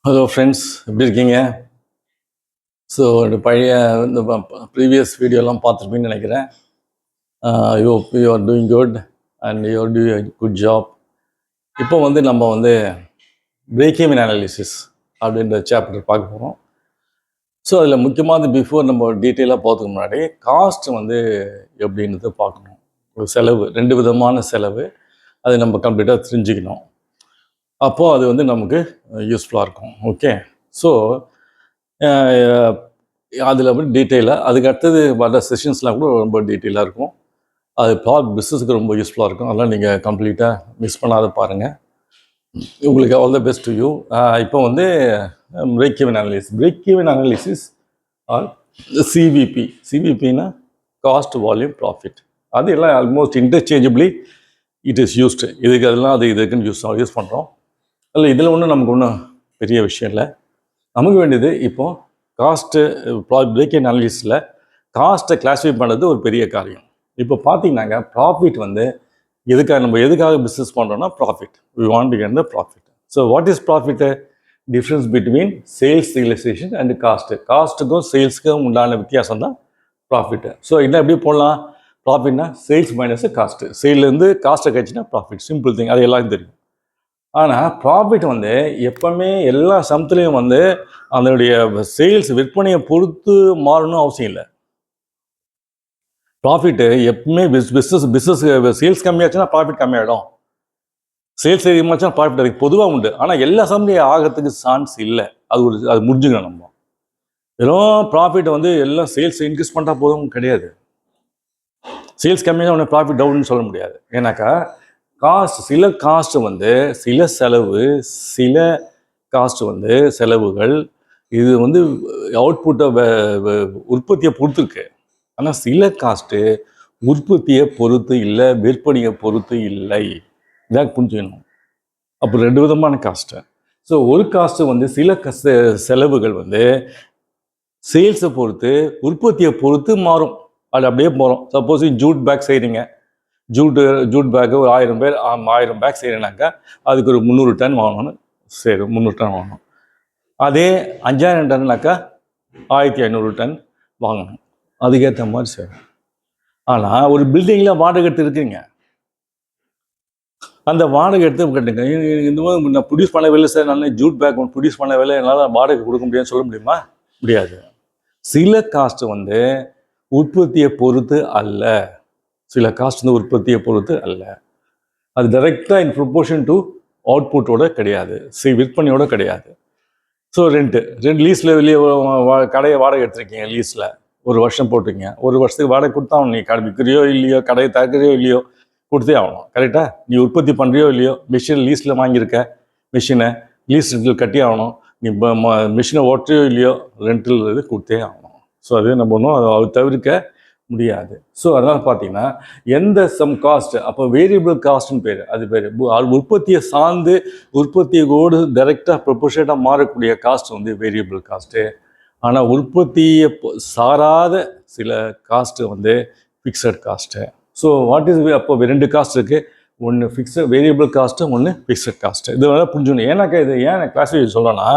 Hello friends, எப்படி இருக்கீங்க? So இந்த பழைய இந்த ப்ரீவியஸ் வீடியோலாம் பார்த்துருப்பீங்கன்னு நினைக்கிறேன். I hope you are doing good and you are doing good job. இப்போ நம்ம பிரேக் ஈவன் அனாலிசிஸ் அப்படின்ற சாப்டர் பார்க்க போகிறோம். ஸோ அதில் முக்கியமாக பிஃபோர் நம்ம டீட்டெயிலாக போகிறதுக்கு முன்னாடி காஸ்ட் எப்படின்றது பார்க்கணும். ஒரு செலவு, ரெண்டு விதமான செலவு, அதை நம்ம கம்ப்ளீட்டாக தெரிஞ்சுக்கணும். அப்போது அது நமக்கு யூஸ்ஃபுல்லாக இருக்கும். ஓகே, ஸோ அதில் டீட்டெயிலாக அதுக்கு அடுத்தது வர செஷன்ஸ்லாம் கூட ரொம்ப டீட்டெயிலாக இருக்கும். அது பிஸ்னஸுக்கு ரொம்ப யூஸ்ஃபுல்லாக இருக்கும். அதெல்லாம் நீங்கள் கம்ப்ளீட்டாக மிஸ் பண்ணாத பாருங்கள். உங்களுக்கு all the best to you. இப்போ பிரேக் ஈவன் அனாலிசிஸ் ஆர் சிவிபினா காஸ்ட் வால்யூம் ப்ராஃபிட். அது எல்லாம் almost interchangeably it is used. இதுக்கு அதெல்லாம் அது இதுக்குன்னு யூஸ் பண்ணுறோம். அதில் இதில் நமக்கு ஒன்றும் பெரிய விஷயம் இல்லை. நமக்கு வேண்டியது இப்போது காஸ்ட்டு பிரேக் ஈவன் அனாலிசிஸில் காஸ்ட்டை கிளாஸிஃபை பண்ணுறது ஒரு பெரிய காரியம். இப்போ பார்த்தீங்கன்னாங்க ப்ராஃபிட் எதுக்காக பிஸ்னஸ் பண்ணுறோன்னா profit. We want to get the profit. So what is profit? Difference between sales realisation and காஸ்ட்டுக்கும் சேல்ஸுக்கும் உண்டான வித்தியாசம் தான் ப்ராஃபிட்டு. ஸோ எப்படி போடலாம்? ப்ராஃபிட்னா சேல்ஸ் மைனஸ் காஸ்ட்டு. சேல்லேருந்து காஸ்ட்டை கழிச்சுன்னா ப்ராஃபிட். சிம்பிள் திங், அது எல்லாருக்கும் தெரியும். ஆனால் ப்ராஃபிட் எப்போவுமே எல்லா சமத்துலேயும் அதனுடைய சேல்ஸ் விற்பனையை பொறுத்து மாறணும் அவசியம் இல்லை. ப்ராஃபிட்டு எப்பவுமே பிஸ்னஸ் சேல்ஸ் கம்மியாச்சுன்னா ப்ராஃபிட் கம்மியாகிடும், சேல்ஸ் அதிகமாச்சுன்னா ப்ராஃபிட் அதுக்கு பொதுவாக உண்டு. ஆனால் எல்லா சமயம் ஆகிறதுக்கு சான்ஸ் இல்லை. அது முடிஞ்சுக்கணும். நம்ம வெறும் ப்ராஃபிட் எல்லாம் சேல்ஸ் இன்க்ரீஸ் பண்ணுறா போதும் கிடையாது. சேல்ஸ் கம்மியாக உடனே ப்ராஃபிட் டவுன்னு சொல்ல முடியாது. ஏன்னாக்கா சில காஸ்ட் சில செலவு, சில காஸ்ட் செலவுகள் இது அவுட்புட்டை உற்பத்தியை பொறுத்து இருக்கு. ஆனால் சில காஸ்ட்டு உற்பத்தியை பொறுத்து இல்லை, விற்பனையை பொறுத்து இல்லை. இதாக புரிஞ்சுக்கணும். அப்போ ரெண்டு விதமான காஸ்ட்டு. ஸோ ஒரு காஸ்ட்டு சில செலவுகள் சேல்ஸை பொறுத்து உற்பத்தியை பொறுத்து மாறும். அது அப்படியே போகிறோம். சப்போஸ் ஜூட் பேக் செய்கிறீங்க, ஜூட் பேக்கு ஒரு 1000 பேக் செய்கிறேனாக்கா அதுக்கு ஒரு 300 டன் வாங்கணும். சரி, 300 டன் வாங்கணும். அதே 5000 டன்னாக்கா 1500 டன் வாங்கணும். அதுக்கேற்ற மாதிரி சரி. ஆனால் ஒரு பில்டிங்கில் வாடகை எடுத்து இருக்குங்க, அந்த வாடகை எடுத்து கட்டுங்க. இந்த மாதிரி நான் ப்ரொடியூஸ் பண்ண வேலை சார், நான் ஜூட் பேக் ப்ரொடியூஸ் பண்ண வேலை என்னால் வாடகை கொடுக்க முடியாதுன்னு சொல்ல முடியுமா? முடியாது. சில காஸ்ட் உற்பத்தியை பொறுத்து அல்ல, சில காஸ்ட் உற்பத்தியை பொறுத்து அல்ல. அது டைரெக்டாக இன் ப்ரொபோர்ஷன் டு அவுட்புட்டோட கிடையாது, விற்பனையோட கிடையாது. ஸோ ரெண்டு லீஸில் வெளியே கடையை வாடகை எடுத்துருக்கீங்க, லீஸில் ஒரு வருஷம் போட்டுருக்கீங்க. ஒரு வருஷத்துக்கு வாடகை கொடுத்தா நீ கடை விற்கிறியோ இல்லையோ, கடையை திறக்கிறியோ இல்லையோ, கொடுத்தே ஆகணும். கரெக்டாக நீ உற்பத்தி பண்ணுறியோ இல்லையோ, மிஷின் லீஸில் வாங்கியிருக்க, மிஷினை லீஸ் ரெண்டில் கட்டி ஆகணும். நீ மிஷினை ஓட்டுறியோ இல்லையோ, ரெண்டில் இது கொடுத்தே ஆகணும். ஸோ அது நம்ம ஒன்றும் அதை தவிர்க்க முடியாது. ஸோ அதனால் பார்த்தீங்கன்னா எந்த சம் காஸ்ட், அப்போ வேரியபிள் காஸ்ட்னு பேர், அது பேர் உற்பத்தியை சார்ந்து உற்பத்தியோடு டைரெக்டாக ப்ரொபோர்ஷனாக மாறக்கூடிய காஸ்ட் வேரியபிள் காஸ்ட்டு. ஆனால் உற்பத்தியை சாராத சில cost fixed cost. So what is அப்போ ரெண்டு காஸ்ட் இருக்குது, ஒன்று வேரியபிள் காஸ்ட்டு, ஒன்று ஃபிக்ஸட் காஸ்ட்டு. இது புரிஞ்சுக்கணும். ஏன்னாக்கா இது ஏன் கிளாஸிஃபை சொல்கிறேன்னா,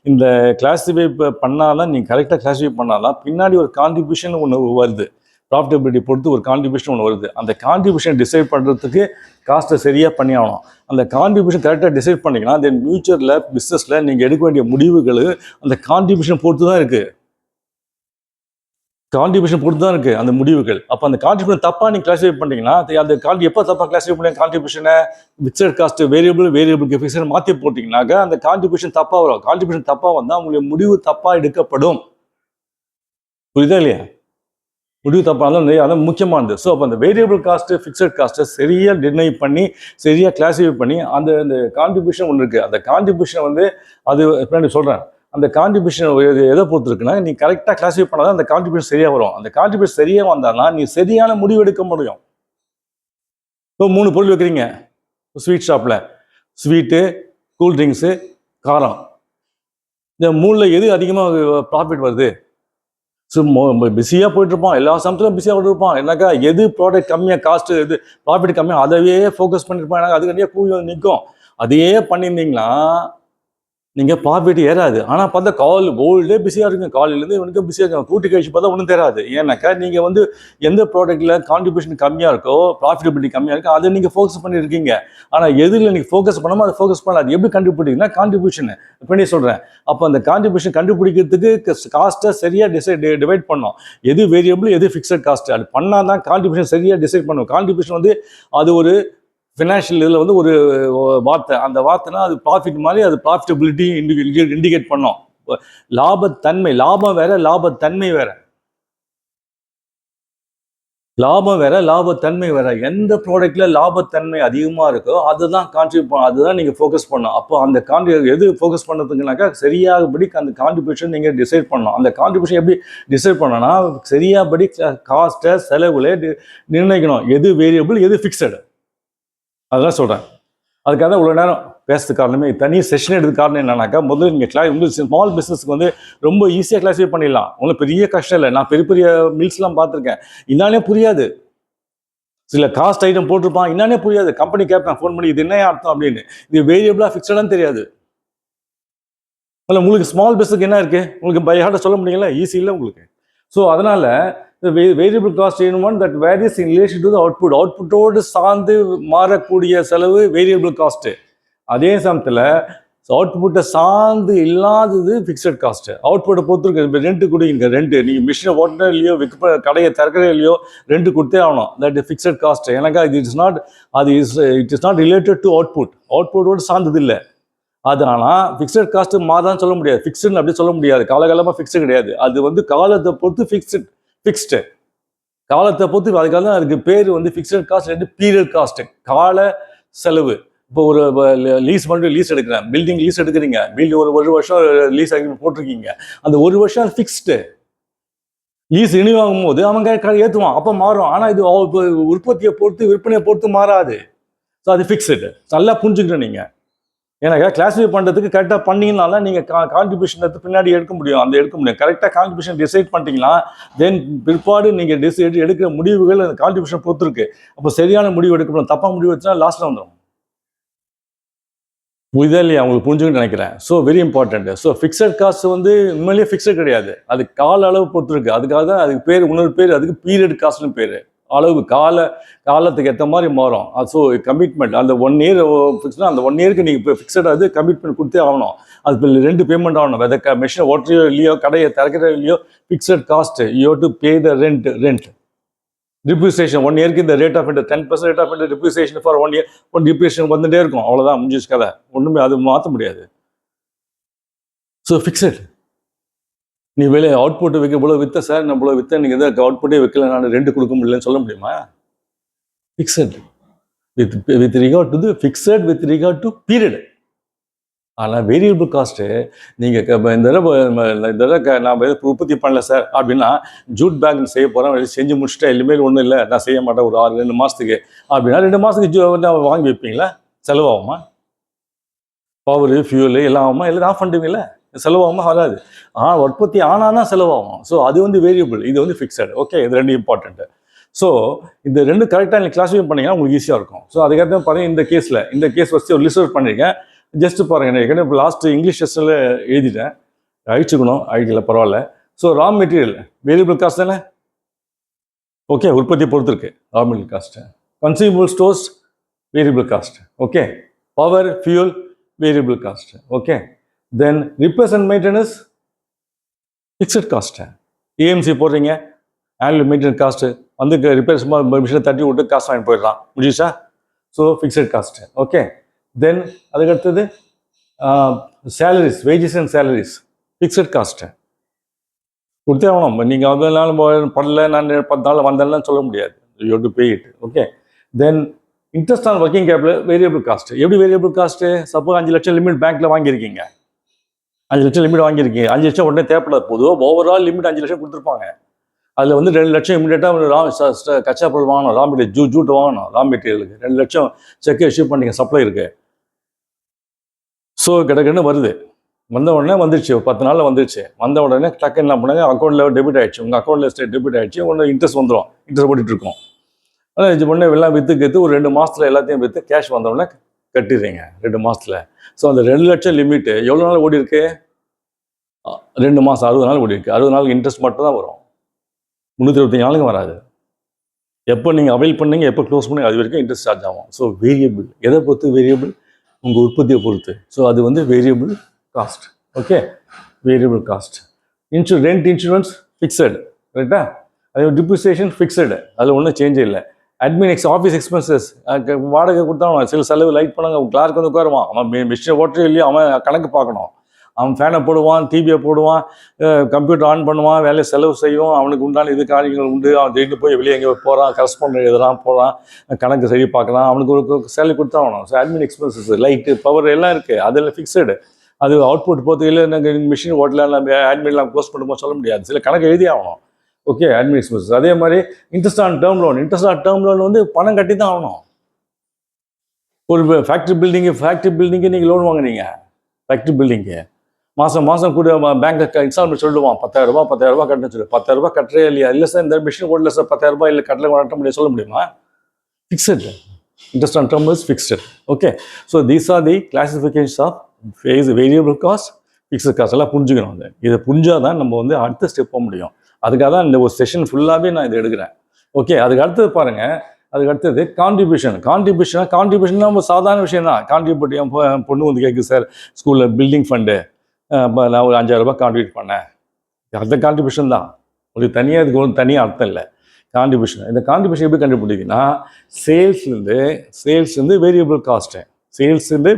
இந்த கிளாஸிஃபை பண்ணால் தான் நீங்கள் கரெக்டாக கிளாஸிஃபை பண்ணால் தான் பின்னாடி ஒரு கான்ட்ரிபியூஷன் ஒன்று வருது. ப்ராஃபிட்டபிலிட்டி பொறுத்து ஒரு கான்ட்ரிபியூஷன் ஒன்று வருது. அந்த கான்ட்ரிபியூஷன் டிசைட் பண்ணுறதுக்கு காஸ்ட்டை சரியாக பண்ணி ஆகணும். அந்த கான்ட்ரிபியூஷன் கரெக்டாக டிசைட் பண்ணிங்கன்னா தென் ஃபியூச்சரில் பிஸ்னஸில் நீங்கள் எடுக்க வேண்டிய முடிவுகள் அந்த கான்ட்ரிபியூஷன் பொறுத்து தான் இருக்குது. அந்த முடிவுகள். அப்போ அந்த கான்ட்ரிபியூஷன் தப்பாக நீங்கள் கிளாஸிஃபை பண்ணிங்கன்னா அந்த எப்போ தப்பாக கிளாஸிஃபை பண்ணி கான்ட்ரிபியூஷனை ஃபிக்ஸட் காஸ்ட்டு வேரியபிளுக்கு ஃபிக்ஸட் மாற்றி போட்டிங்கனாக்கா அந்த கான்ட்ரிபியூஷன் தப்பாக வரும். கான்ட்ரிபியூஷன் தப்பாக வந்தால் உங்களுடைய முடிவு தப்பாக எடுக்கப்படும். புரியுதா இல்லையா? முடிவு தப்பாக இருந்தாலும் அதான் முக்கியமானது. ஸோ அப்போ அந்த வேரியபிள் காஸ்ட்டு ஃபிக்ஸட் காஸ்ட்டை சரியாக டிர்னை பண்ணி சரியாக கிளாஸிஃபை பண்ணி அந்த கான்ட்ரிபியூஷன் ஒன்று இருக்குது. அந்த கான்ட்ரிபியூஷனை அது பின்னாடி சொல்கிறேன். அந்த கான்ட்ரிபியூஷன் எதை பொறுத்து இருக்குன்னா, நீ கரெக்டாக கிளாஸிஃபை பண்ணால் தான் அந்த கான்ட்ரிபியூஷன் சரியாக வரும். அந்த கான்ட்ரிபியூஷன் சரியாக வந்தால்னா நீ சரியான முடிவு எடுக்க முடியும். இப்போ 3 பொருள் வைக்கிறீங்க ஸ்வீட் ஷாப்பில், ஸ்வீட்டு, கூல்ட்ரிங்க்ஸு, காரம். இந்த 3ல் எது அதிகமாக ப்ராஃபிட் வருது? ஸோ பிஸியாக போயிட்டுருப்பான், எல்லா சமயத்திலும் பிஸியாக போயிட்டுருப்பான். என்னக்கா எது ப்ராடக்ட் கம்மியாக காஸ்ட்டு, எது ப்ராஃபிட் கம்மியாக, அதையே ஃபோக்கஸ் பண்ணியிருப்பான். எனக்கு அது கண்டிப்பாக கூலி நிற்கும். அதையே பண்ணியிருந்தீங்களா நீங்கள் ப்ராஃபிட் ஏறாது. ஆனால் பார்த்தா ஹோல்டே பிஸியாக இருக்குங்க. காலையிலேருந்து இவனுக்கு பிஸியாக இருக்கும். கூட்டி கழிச்சு பார்த்தா ஒன்றும் தெரியாது. ஏன்னாக்கா நீங்கள் வந்து எந்த ப்ராடக்ட்டில் கான்ட்ரிபியூஷன் கம்மியாக இருக்கோ, ப்ராஃபிட்டபிலிட்டி கம்மியாக இருக்கோ அதை நீங்கள் ஃபோக்கஸ் பண்ணியிருக்கீங்க. ஆனால் எதில் நீங்கள் ஃபோக்கஸ் பண்ணாமல் அதை ஃபோக்கஸ் பண்ணாது. எப்படி கண்டுபிடிங்கன்னா கான்ட்ரிபியூஷன் பண்ணி சொல்கிறேன். அப்போ அந்த கான்ட்ரிபியூஷன் கண்டுபிடிக்கிறதுக்கு காஸ்ட்டை சரியாக டிவைட் பண்ணோம். எது வேரியபிள், எது ஃபிக்ஸட் காஸ்ட், அது பண்ணால் தான் கான்ட்ரிபியூஷன் சரியாக டிசைட் பண்ணும். கான்ட்ரிபியூஷன் வந்து அது ஒரு ஃபினான்ஷியல் இதில் வந்து ஒரு வார்த்தை. அந்த வார்த்தைனா அது ப்ராஃபிட் மாதிரி, அது ப்ராஃபிட்டபிலிட்டி இண்டிகேட் பண்ணோம். லாபத்தன்மை, லாபம் வேற, லாபத்தன்மை வேற. லாபம் வேற, லாபத்தன்மை வேற. எந்த ப்ராடக்ட்ல லாபத்தன்மை அதிகமாக இருக்கோ அதுதான் அதுதான் நீங்கள் ஃபோக்கஸ் பண்ணணும். அப்போ அந்த எது ஃபோக்கஸ் பண்ணுறதுக்குனாக்கா சரியாகபடி அந்த கான்ட்ரிபியூஷன் நீங்கள் டிசைட் பண்ணணும். அந்த கான்ட்ரிபியூஷன் எப்படி டிசைட் பண்ணணும்னா சரியாகபடி காஸ்ட்டை, செலவுகளை நிர்ணயிக்கணும். எது வேரியபிள், எது ஃபிக்ஸடு, அதெல்லாம் சொல்கிறேன். அதுக்காக தான் இவ்வளோ நேரம் பேசுறதுக்கு காரணமே, தனி செஷன் எடுத்து காரணம் என்னன்னாக்கா, முதல்ல நீங்கள் உங்களுக்கு ஸ்மால் பிஸ்னஸ்க்கு வந்து ரொம்ப ஈஸியாக கிளாஸிஃபை பண்ணிடலாம். உங்களுக்கு பெரிய கஷ்டம் இல்லை. நான் பெரிய பெரிய மில்ஸ்லாம் பார்த்துருக்கேன். என்னாலே புரியாது. சில காஸ்ட் ஐட்டம் போட்டிருப்பான், என்னாலே புரியாது. கம்பெனி கேட்பேன் ஃபோன் பண்ணி, இது என்ன அர்த்தம் அப்படின்னு. இது வேரியபிளாக ஃபிக்ஸடான்னு தெரியாது. இல்லை உங்களுக்கு ஸ்மால் பிஸ்னஸ்க்கு என்ன இருக்குது, உங்களுக்கு பை ஹார்ட்டாக சொல்ல முடியுங்களா? ஈஸி இல்லை உங்களுக்கு. ஸோ அதனால் வேரியபிள் காஸ்ட் என்னும் that varies in relation to the output. அவுட்புட்டோடு சார்ந்து மாறக்கூடிய செலவு வேரியபிள் காஸ்ட்டு. அதே சமயத்தில் அவுட்புட்டை சார்ந்து இல்லாதது ஃபிக்ஸட் காஸ்ட்டு. அவுட்புட்டை பொறுத்திருக்கு. இப்போ ரெண்ட்டு கொடுங்க, ரெண்டு நீங்கள் மிஷினை ஓட்டினா இல்லையோ, கடையை திறக்கிறே இல்லையோ, ரெண்டு கொடுத்தே ஆகணும். That fixed cost. எனக்கு it is not related to output. அவுட்புட்டோடு சார்ந்தது இல்லை அது. ஆனால் ஃபிக்ஸட் காஸ்ட்டு மாறான்னு சொல்ல முடியாது. ஃபிக்ஸ்டுன்னு அப்படி சொல்ல முடியாது. காலகாலமாக ஃபிக்ஸ்டு கிடையாது. அது வந்து காலத்தை பொறுத்து ஃபிக்ஸ்டு காலத்தை பொறுத்து. அதுக்காக தான் அதுக்கு பேர் வந்து ஃபிக்ஸட் காஸ்ட், ரெண்டு பீரியட் காஸ்ட்டு, கால செலவு. இப்போ ஒரு லீஸ் எடுக்கிறேன், பில்டிங் லீஸ் எடுக்கிறீங்க, ஒரு வருஷம் லீஸ் போட்டிருக்கீங்க. அந்த ஒரு வருஷம் ஃபிக்ஸ்டு. லீஸ் ரினியூ ஆகும் போது அவங்க ஏற்றுவான், அப்போ மாறும். ஆனால் இது உற்பத்தியை பொறுத்து, விற்பனையை பொறுத்து மாறாது. ஸோ அது ஃபிக்ஸ்டு. நல்லா புரிஞ்சுக்கிறேன் நீங்கள். ஏன்னாக்கா கிளாஸிஃபை பண்ணுறதுக்கு கரெக்டாக பண்ணிங்கனால நீங்கள் கான்ட்ரிபியூஷன் பின்னாடி எடுக்க முடியும். கரெக்டாக கான்ட்ரிபியூஷன் டிசைட் பண்ணிட்டீங்கன்னா தென் பிற்பாடு நீங்கள் எடுக்கிற முடிவுகள் அந்த கான்ட்ரிபியூஷன் பொறுத்து இருக்கு. அப்போ சரியான முடிவு எடுக்கணும். தப்பாக முடிவு வச்சுன்னா லாஸ்ட்டில் வந்துடும். இதே இல்லையா உங்களுக்கு புரிஞ்சுன்னு நினைக்கிறேன். So very important. So fixed cost வந்து உண்மையிலேயே ஃபிக்ஸட் கிடையாது. அது கால அளவு பொறுத்து இருக்கு. அதுக்காக தான் அதுக்கு பேர், இன்னொரு பேர் அதுக்கு பீரியட் காஸ்ட்னு பேர். அளவு காலத்துக்கு ஏற்ற மாதிரி மாறும். ஸோ கமிட்மெண்ட் அந்த 1 இயர் ஃபிக்ஸ்னா அந்த 1 இயருக்கு நீங்கள் இப்போ ஃபிக்ஸடாக அது கமிட்மெண்ட் கொடுத்தே ஆகணும். அது 2 பேமெண்ட் ஆகணும். வெதை மிஷினை ஓட்டுறையோ இல்லையோ, கடையை திறக்கிறோ இல்லையோ, fixed cost you to pay the rent. Depreciation 1 இயருக்கு இந்த rate of interest 10% rate of interest depreciation for 1 year. Depreciation வந்துட்டே இருக்கும். அவ்வளோதான் முடிஞ்சிச்சு கதை. ஒன்றுமே அது மாற்ற முடியாது. So fixed. நீ அவுட்புட் வைக்க போல வித்த சார், நான் போல வித்த, நீங்கள் எதாவது அவுட்புட்டே வைக்கல, நான் ரெண்டு கொடுக்க முடியலன்னு சொல்ல முடியுமா? Fixed with regard to fixed with regard to period. ஆனால் வேரியபிள் காஸ்ட்டு நீங்கள் இந்த தடவை நான் உற்பத்தி பண்ணல சார் அப்படின்னா, ஜூட் பேக் செய்ய போகிறேன், செஞ்சு முடிச்சுட்டேன், இனிமேல் ஒன்றும் இல்லை, நான் செய்ய மாட்டேன் ஒரு 2 மாதத்துக்கு அப்படின்னா, 2 மாதத்துக்கு வாங்கி வைப்பீங்களா? செலவாகுமா? பவர், ஃபியூலு எல்லாம் ஆகுமா? எல்லாம் ஆஃப் பண்ணுவீங்களா? செலவாகுமா? ஆகாது. ஆனால் உற்பத்தி ஆனால் தான் செலவாகும். ஸோ அது வந்து வேரியபிள், இது வந்து ஃபிக்ஸட். ஓகே, இது 2 இம்பார்ட்டன்ட்டு. ஸோ இந்த 2 கரெக்டாக நீங்கள் கிளாஸிஃபை பண்ணிங்கன்னா உங்களுக்கு ஈஸியாக இருக்கும். ஸோ அதுக்கப்புறம் பார்த்தீங்கன்னா இந்த கேஸ் வச்சு ஒரு லிஸ்ட் அவுட் பண்ணியிருக்கேன். ஜஸ்ட் பாருங்கள். ஏற்கனவே இப்போ லாஸ்ட்டு இங்கிலீஷ் டெஸ்ட்டில் எழுதிட்டேன், அழிக்கல பரவாயில்ல. So raw material variable cost தானே? ஓகே, உற்பத்தியை பொறுத்து இருக்கு raw material cost. Consumable stores variable cost. Okay, power, fuel variable cost. Okay, then repairs and maintenance fixed cost. AMC போடுறீங்க, ஆனுவல் மெயின்டெனன்ஸ் காஸ்ட்டு வந்து ரிப்பேர்ஸ் மிஷினை தட்டி விட்டு காசு வாங்கி போயிடலாம், முடிஞ்சிச்சா? So fixed cost. Okay, then அதுக்கடுத்தது salaries, wages and salaries fixed cost கொடுத்தே ஆகணும். நீங்கள் அதனால பண்ணல, நான் 10 நாள் வந்தேன்லாம் சொல்ல முடியாது. You to pay it. Okay, then interest on working capital variable cost. எப்படி வேரியபிள் காஸ்ட்டு? சப்போஸ் 5 லட்சம் லிமிட் பேங்க்கில் வாங்கியிருக்கீங்க, 5 லட்சம் லிமிட் வாங்கியிருக்கீங்க, 5 லட்சம் உடனே தேவைப்படாது. பொதுவாக ஓவரால் லிமிட் 5 லட்சம் கொடுத்துருப்பாங்க. அதில் வந்து 2 லட்சம் இமீடியட்டாக கச்சா பொருள் வாங்கணும், ரா மெட்டீரியல் ஜூட் வாங்கணும், ரா மெட்டீரியலுக்கு 2 லட்சம் செக்கை இஷ்யூ பண்ணிங்க, சப்ளை இருக்குது. ஸோ கிடக்குன்னு வருது. வந்த உடனே வந்துருச்சு, 10 நாளில் வந்துருச்சு. வந்த உடனே டக்குன்னு என்ன பண்ணாங்க, அக்கௌண்ட்டில் டெபிட் ஆகிடுச்சு, உங்கள் அக்கௌண்ட்டில் டெபிட் ஆகிடுச்சு. ஒன்று இன்ட்ரெஸ்ட் வந்துடும், இன்ட்ரெஸ்ட் போட்டுட்டு இருக்கோம். ஆனால் இது பண்ண எல்லாம் விற்று ஒரு 2 மாதத்தில் எல்லாத்தையும் விற்று கேஷ் வந்த உடனே கட்டிடுறீங்க 2 மாதத்தில். ஸோ அந்த 2 லட்சம் லிமிட்டு எவ்வளோ நாள் ஓடி இருக்கு? 2 மாதம் 60 நாள் ஓடி இருக்கு. 60 நாளுக்கு இன்ட்ரெஸ்ட் மட்டும் தான் வரும், 325 நாளுக்கு வராது. எப்போ நீங்கள் அவைல் பண்ணீங்க, எப்போ க்ளோஸ் பண்ணி அது வரைக்கும் இன்ட்ரெஸ்ட் சார்ஜ் ஆகும். ஸோ வேரியபிள் எதை பொறுத்து? வேரியபிள் உங்கள் உற்பத்தியை பொறுத்து. ஸோ அது வந்து variable cost. Okay, variable cost. Rent insurance fixed, கரெக்டா? அதே டிப்ரிசியேஷன் ஃபிக்ஸடு, அதில் ஒன்றும் சேஞ்சே இல்லை. அட்மின் ஆஃபீஸ் எக்ஸ்பென்சஸ் வாடகை கொடுத்தாலும் சில செலவு லைட் பண்ணாங்க, கிளார்க் வந்து உட்காருவான், அவன் மிஷினை ஓட்டுறே இல்லையோ அவன் கணக்கு பார்க்கணும். அவன் ஃபேனை போடுவான், டிவியை போடுவான், கம்ப்யூட்டர் ஆன் பண்ணுவான், வேலையை செலவு செய்யும், அவனுக்கு உண்டான இது காரியங்கள் உண்டு. அவன் திடீர்னு போய் வெளியே எங்கே போகிறான், கரஸ்பாண்ட் எழுதுறான், போகிறான், கணக்கு சரி பார்க்கலாம், அவனுக்கு ஒரு சேலரி கொடுத்தா ஆகணும். So admin expenses, light, power எல்லாம் இருக்குது, அதில் ஃபிக்ஸடு. அது அவுட்புட் போகிறது இல்லை, நாங்கள் மிஷின் ஓட்டலாம், அட்மின்லாம் க்ளோஸ் பண்ணும்போது சொல்ல முடியாது, சில கணக்கு எழுதி ஆகணும். Okay, admin expenses. அதே மாதிரி interest on term loan. Interest on term loan வந்து பணம் கட்டி தான் ஆகணும். ஒரு ஃபேக்ட்ரி பில்டிங்கு நீங்கள் லோன் வாங்குறீங்க, ஃபேக்ட்ரி பில்டிங்கு மாதம் கூட பேங்க் இன்ஸ்டால்மெண்ட் சொல்லுவான், 10,000 ரூபா கட்டணும் சொல்லி. 10,000 ரூபா கட்டுறே இல்லையா? இல்லை சார் இந்த மிஷின் ஓடல சார், 10,000 ரூபாய் இல்லை கட்டல கட்ட முடியாது சொல்ல முடியுமா? Fixed. Interest on term is fixed. Okay, so these are the classifications of variable cost, fixed cost. எல்லாம் புரிஞ்சுக்கணும். இதை புரிஞ்சாதான் நம்ம வந்து அடுத்த ஸ்டெப் போக முடியும். அதுக்காக தான் இந்த ஒரு செஷன் ஃபுல்லாகவே நான் இதை எடுக்கிறேன். ஓகே, அதுக்கு அடுத்தது பாருங்கள். அதுக்கு அடுத்தது கான்ட்ரிபியூஷன் நம்ம சாதாரண விஷயம் தான். கான்ட்ரிபியூட் என் பொண்ணு வந்து கேட்குது சார், ஸ்கூலில் பில்டிங் ஃபண்டு நான் ஒரு 5,000 ரூபாய் கான்ட்ரிபியூட் பண்ணேன். அந்த கான்ட்ரிபியூஷன் தான். உங்களுக்கு தனியாக இதுக்கு ஒன்றும் தனியாக அர்த்தம் இல்லை. கான்ட்ரிபியூஷன், இந்த கான்ட்ரிபியூஷன் எப்படி கண்டுபிடிக்குன்னா, சேல்ஸ்லேருந்து variable cost.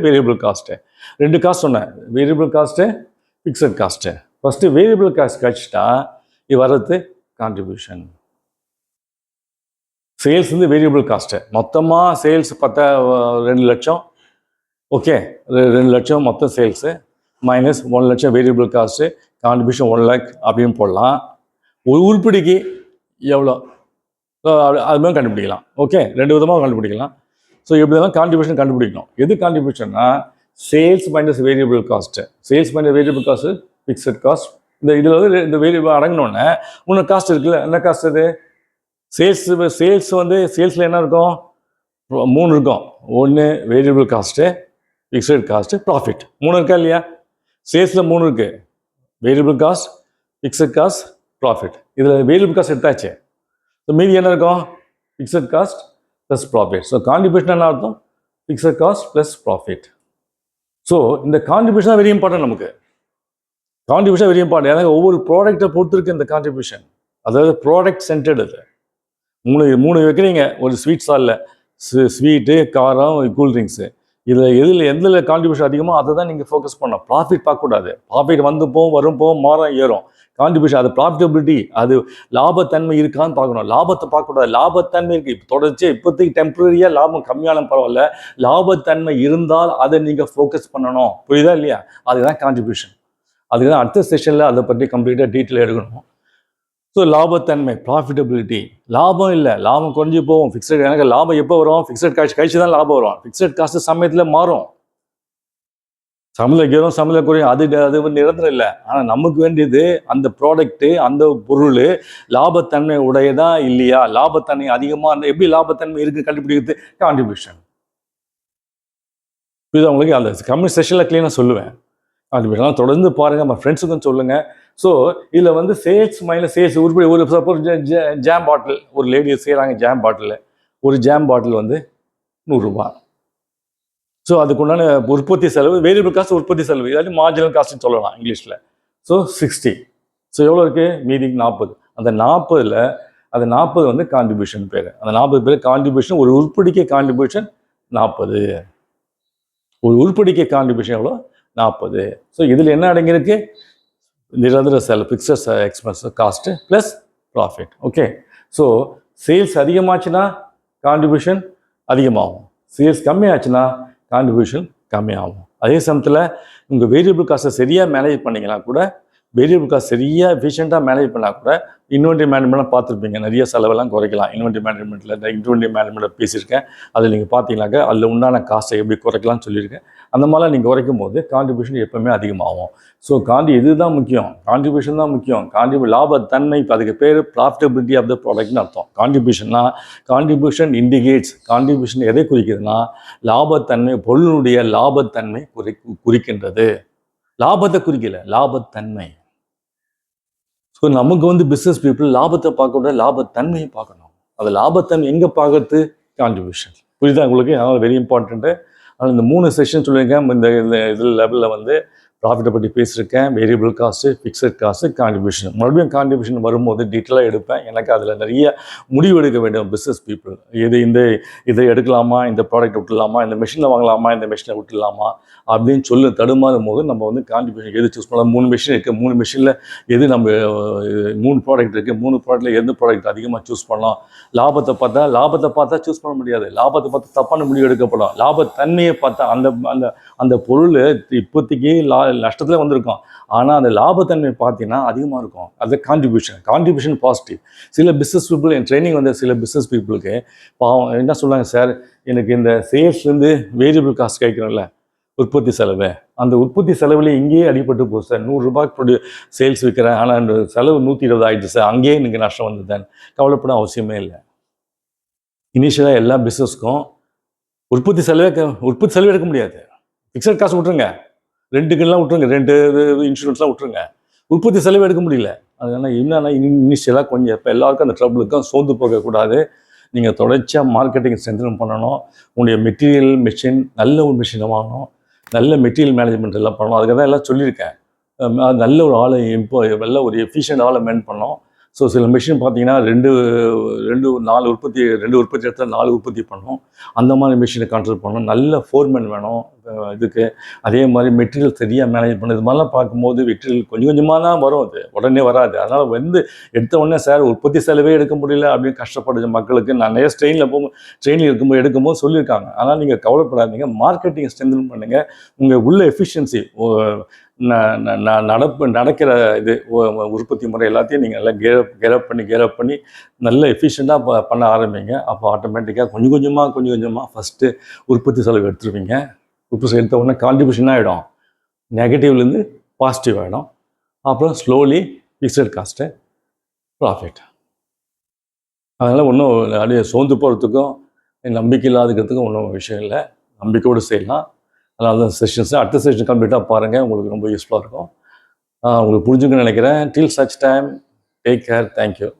Variable cost 2 cost சொன்னேன், variable cost, fixed cost. First variable cost கழிச்சிட்டா இது வர்றது கான்ட்ரிபியூஷன். சேல்ஸ்லேருந்து வேரியபிள் காஸ்ட்டு மொத்தமாக சேல்ஸ் 2 லட்சம். ஓகே, 2 லட்சம் மொத்தம் சேல்ஸு மைனஸ் 1 லட்சம் வேரியபிள் காஸ்ட்டு, கான்ட்ரிபியூஷன் 1 லேக் அப்படின்னு போடலாம். ஒரு உருப்படிக்கு எவ்வளோ அது மாதிரி கண்டுபிடிக்கலாம். ஓகே, 2 விதமாக கண்டுபிடிக்கலாம். ஸோ எப்படி தான் கான்ட்ரிபியூஷன் கண்டுபிடிக்கணும். எது கான்ட்ரிபியூஷன்னா sales minus variable cost. Sales minus variable cost fixed cost. இதில் வந்து இந்த வேரியபிள் அடங்கினோடனே இன்னும் காஸ்ட் இருக்குல்ல, என்ன காஸ்ட் அது? சேல்ஸ் வந்து சேல்ஸில் என்ன இருக்கும்? 3 இருக்கும். 1 variable cost, fixed cost, profit. 3 இருக்கா இல்லையா? சேல்ஸில் 3 இருக்குது, variable cost, fixed cost, profit. இதில் வேரியபிள் காஸ்ட் எடுத்தாச்சு. ஸோ மீதி என்ன இருக்கும்? Fixed cost plus profit. So contribution என்ன அர்த்தம்? Fixed cost plus profit. So இந்த கான்ட்ரிபியூஷன் தான் வெரி இம்பார்ட்டன்ட். நமக்கு கான்ட்ரிபியூஷன் வெரி இம்பார்ட்டன்ட். ஏன்னா ஒவ்வொரு ப்ராடக்டை பொறுத்து இருக்கு இந்த கான்ட்ரிபியூஷன். அதாவது ப்ராடக்ட் சென்டர்டு. அது 3 வைக்கிறீங்க ஒரு ஸ்வீட் ஸ்டாலில், ஸ்வீட்டு, காரம், கூல்ட்ரிங்க்ஸு. எதில் கான்ட்ரிபியூஷன் அதிகமோ அதை தான் நீங்கள் ஃபோக்கஸ் பண்ணணும். ப்ராஃபிட் பார்க்கக்கூடாது. ப்ராஃபிட் வந்து போகும், வரும், போகும், மாறும், ஏறும். கான்ட்ரிபியூஷன் அது ப்ராஃபிட்டபிலிட்டி, அது லாபத்தன்மை இருக்கான்னு பார்க்கணும். லாபத்தை பார்க்கக்கூடாது. லாபத்தன்மை இருக்குது, இப்போ தொடர்ச்சி இப்போதைக்கு டெம்பரரியாக லாபம் கம்மியான பரவாயில்ல, லாபத்தன்மை இருந்தால் அதை நீங்கள் ஃபோக்கஸ் பண்ணணும். புரியுதா இல்லையா? அதுதான் கான்ட்ரிபியூஷன். அதுக்கு தான் அடுத்த செஷனில் அதை பற்றி கம்ப்ளீட்டாக டீட்டெயில் எடுக்கணும். ஸோ லாபத்தன்மை, ப்ராஃபிட்டபிலிட்டி. லாபம் இல்லை, லாபம் குறைஞ்சி போகும். ஃபிக்ஸட், எனக்கு லாபம் எப்போ வரும்? ஃபிக்ஸட் காஸ்ட் கழிச்சு தான் லாபம் வரும். ஃபிக்ஸட் காஸ்ட் சமயத்தில் மாறும், சம்பளம் ஏறும், சம்பளம் குறையும். அது நிரந்தரம் இல்லை. ஆனால் நமக்கு வேண்டியது அந்த ப்ராடக்ட்டு, அந்த பொருள் லாபத்தன்மை உடையதா இல்லையா? லாபத்தன்மை அதிகமாக அந்த எப்படி லாபத்தன்மை இருக்குது கண்டுபிடிக்கிறது? கான்ட்ரிபியூஷன். இது உங்களுக்கு அந்த கம்யூனிஸ்ட் செஷனில் கிளீனாக சொல்லுவேன். கான்ட்ரிபியூஷன் தொடர்ந்து பாருங்கள், நம்ம ஃப்ரெண்ட்ஸுக்கும் சொல்லுங்கள். ஸோ இதில் வந்து சேல்ஸ் மைனஸ் சேல்ஸ் உருப்படி. ஒரு சப்போஸ் ஜாம் பாட்டில் ஒரு லேடி செய்கிறாங்க, ஜாம் பாட்டில் ஒரு ஜாம் பாட்டில் வந்து 100 ரூபா. ஸோ அதுக்குண்டான உற்பத்தி செலவு, வேரியபிள் காஸ்ட் உற்பத்தி செலவு, இல்லாட்டி மார்ஜினல் காஸ்ட்னு சொல்லலாம் இங்கிலீஷில். ஸோ 60. ஸோ எவ்வளோ இருக்குது? மீதி 40. அந்த 40 வந்து கான்ட்ரிபியூஷன் பேர். அந்த 40 பேர் கான்ட்ரிபியூஷன். ஒரு உருப்படிக்கு கான்ட்ரிபியூஷன் 40. ஒரு உருப்படிக்கு கான்ட்ரிபியூஷன் எவ்வளோ? 40. ஸோ இதில் என்ன அடங்கியிருக்கு? நிரந்தர செலவு, fixed expense cost plus profit. Okay, so sales அதிகமாச்சுன்னா கான்ட்ரிபியூஷன் அதிகமாகும், சேல்ஸ் கம்மியாச்சுன்னா கான்ட்ரிபியூஷன் கம்மியாகும். அதே சமயத்தில் உங்கள் வேரியபிள் காஸ்ட்டை சரியாக மேனேஜ் பண்ணிங்கன்னா கூட வேரியபிள் காஸ்ட் சரியாக எஃபிஷியண்ட்டாக மேனேஜ் பண்ணால் கூட இன்வென்ட்ரி மேனேஜ்மெண்ட்லாம் பார்த்துருப்பீங்க, நிறைய செலவெல்லாம் குறைக்கலாம். இன்வென்ட்ரி மேனேஜ்மெண்ட்டில் இந்த இன்வென்ட்ரி மேனேஜ்மெண்ட்டில் பேசியிருக்கேன். அதில் நீங்கள் பார்த்தீங்கன்னாக்கா அதில் உண்டான காஸ்ட்டை எப்படி குறைக்கலாம்னு சொல்லியிருக்கேன். அந்த மாதிரிலாம் நீங்கள் குறைக்கும் போது கான்ட்ரிபியூஷன் எப்போவுமே அதிகமாகும். ஸோ இதுதான் முக்கியம், கான்ட்ரிபியூஷன் தான் முக்கியம். லாபத்தன்மை, அதுக்கு பேர் ப்ராஃபிட்டபிலிட்டி ஆஃப் த ப்ராடக்ட்னு அர்த்தம். கான்ட்ரிபியூஷன் இண்டிகேட்ஸ், கான்ட்ரிபியூஷன் எதை குறிக்குதுன்னா லாபத்தன்மை, பொருளுடைய லாபத்தன்மை குறிக்கின்றது. லாபத்தை குறிக்கல, லாபத்தன்மை. ஸோ நமக்கு பிஸ்னஸ் பீப்புள் லாபத்தை பார்க்க லாபத்தன்மையை பார்க்கணும். அது லாபத்தன்மை எங்கே பார்க்கறது? கான்ட்ரிபியூஷன். புரியுதா உங்களுக்கு? அதனால் வெரி இம்பார்ட்டண்ட்டு. அதனால் இந்த 3 செஷன் சொல்லியிருக்கேன். இந்த இதில் லெவலில் ப்ராஃபிட்டை பற்றி பேசியிருக்கேன். Variable cost, fixed cost, contribution. மறுபடியும் கான்ட்ரிபியூஷன் வரும்போது டீட்டெயிலாக எடுப்பேன். எனக்கு அதில் நிறைய முடிவு எடுக்க வேண்டும் பிஸ்னஸ் பீப்புள். இதை எடுக்கலாமா, இந்த ப்ராடக்ட் விட்டுலாமா, இந்த மிஷினை வாங்கலாமா, இந்த மிஷினை விட்டுலாமா அப்படின்னு தடுமாறும் போது நம்ம கான்ட்ரிபியூஷன் எது சூஸ் பண்ணலாம். 3 மிஷின் இருக்குது, 3 மிஷினில் எது நம்ம 3 ப்ராடக்ட் இருக்குது, 3 ப்ராடக்ட்டில் எந்த ப்ராடக்ட் அதிகமாக சூஸ் பண்ணலாம். லாபத்தை பார்த்தா சூஸ் பண்ண முடியாது. லாபத்தை பார்த்து தப்பான முடிவு எடுக்கப்படும். லாபத்தன்மையை பார்த்தா அந்த பொருள் இப்போதைக்கு நஷ்டத்தில் வந்திருக்கும், ஆனால் அந்த லாபத்தன்மை பார்த்தீங்கன்னா அதிகமாக இருக்கும். அது கான்ட்ரிபியூஷன் பாசிட்டிவ். சில பிஸ்னஸ் பீப்புள், என் ட்ரைனிங் சில பிஸ்னஸ் பீப்புளுக்கு பாவம் என்ன சொல்கிறாங்க, சார் எனக்கு இந்த சேல்ஸ்லேருந்து வேரியபிள் காஸ்ட் கேட்குறோம்ல, உற்பத்தி செலவு, அந்த உற்பத்தி செலவில் இங்கேயே அடிபட்டு போகுது சார். 100 ரூபாய்க்கு சேல்ஸ் விற்கிறேன், ஆனால் அந்த செலவு 120 ஆகிடுச்சு சார், அங்கேயே எனக்கு நஷ்டம் வந்ததுதான். கவலைப்பட அவசியமே இல்லை. இனிஷியலாக எல்லா பிஸ்னஸ்க்கும் உற்பத்தி செலவே எடுக்க முடியாது. ஃபிக்ஸட் காசு விட்டுருங்க, ரெண்டுக்கெல்லாம் விட்டுருங்க, ரெண்டு இன்சூரன்ஸ்லாம் விட்டுருங்க, உற்பத்தி செலவு எடுக்க முடியல. அதனால் என்னன்னா இனிஷியலாக கொஞ்சம் இப்போ எல்லாருக்கும் அந்த ட்ரபிளுக்கும் சோர்ந்து போகக்கூடாது. நீங்கள் தொடர்ச்சியாக மார்க்கெட்டிங் ஸ்ட்ரென்தன் பண்ணணும். உங்களுடைய மெட்டீரியல் மிஷின் நல்ல ஒரு மிஷினை வாங்கணும், நல்ல மெட்டீரியல் மேனேஜ்மெண்ட் எல்லாம் பண்ணணும். அதுக்கு தான் எல்லாம் சொல்லியிருக்கேன். நல்ல ஒரு ஆளை நல்ல ஒரு எஃபிஷியன்ட் ஆளை மெயின் பண்ணணும். ஸோ சில மிஷின் பார்த்தீங்கன்னா 4 உற்பத்தி இடத்துல 4 உற்பத்தி பண்ணணும். அந்த மாதிரி மிஷினை கண்ட்ரோல் பண்ணணும். நல்ல ஃபோர்மேன் வேணும் இதுக்கு. அதே மாதிரி மெட்டீரியல் சரியாக மேனேஜ் பண்ணணும். இது மாதிரிலாம் பார்க்கும்போது மெட்டீரியல் கொஞ்சம் கொஞ்சமாக தான் வரும், அது உடனே வராது. அதனால் எடுத்த உடனே சார் உற்பத்தி செலவே எடுக்க முடியல அப்படின்னு கஷ்டப்படுற மக்களுக்கு நான் நிறைய ட்ரெயினில் எடுக்கும்போது சொல்லியிருக்காங்க. ஆனால் நீங்கள் கவலைப்படாதீங்க, மார்க்கெட்டிங் ஸ்ட்ரென்தன் பண்ணுங்கள். உங்கள் உள்ள எஃபிஷியன்சி நடக்கிற இது உற்பத்தி முறை எல்லாத்தையும் நீங்கள் நல்லா கேரப் பண்ணி நல்ல எஃபிஷியண்ட்டாக பண்ண ஆரம்பிங்க. அப்போ ஆட்டோமேட்டிக்காக கொஞ்சம் கொஞ்சமாக ஃபஸ்ட்டு உற்பத்தி செலவு எடுத்துருவீங்க. உற்பத்தி எடுத்த உடனே கான்ட்ரிபியூஷன் ஆகிடும், நெகட்டிவ்லேருந்து பாசிட்டிவ் ஆகிடும். அப்புறம் ஸ்லோலி ஃபிக்ஸட் காஸ்ட்டு, ப்ராஃபிட். அதனால் ஒன்றும் அப்படியே சோர்ந்து போகிறதுக்கும் நம்பிக்கை இல்லாதுக்கிறதுக்கும் ஒன்றும் விஷயம் இல்லை. நம்பிக்கையோடு செய்யலாம். அதனால தான் செஷன்ஸ் அடுத்த செஷன் கம்ப்ளீட்டாக பாருங்கள், உங்களுக்கு ரொம்ப யூஸ்ஃபுல்லாக இருக்கும். உங்களுக்கு புரிஞ்சுக்கணும்னு நினைக்கிறேன். Till such time, take care. Thank you.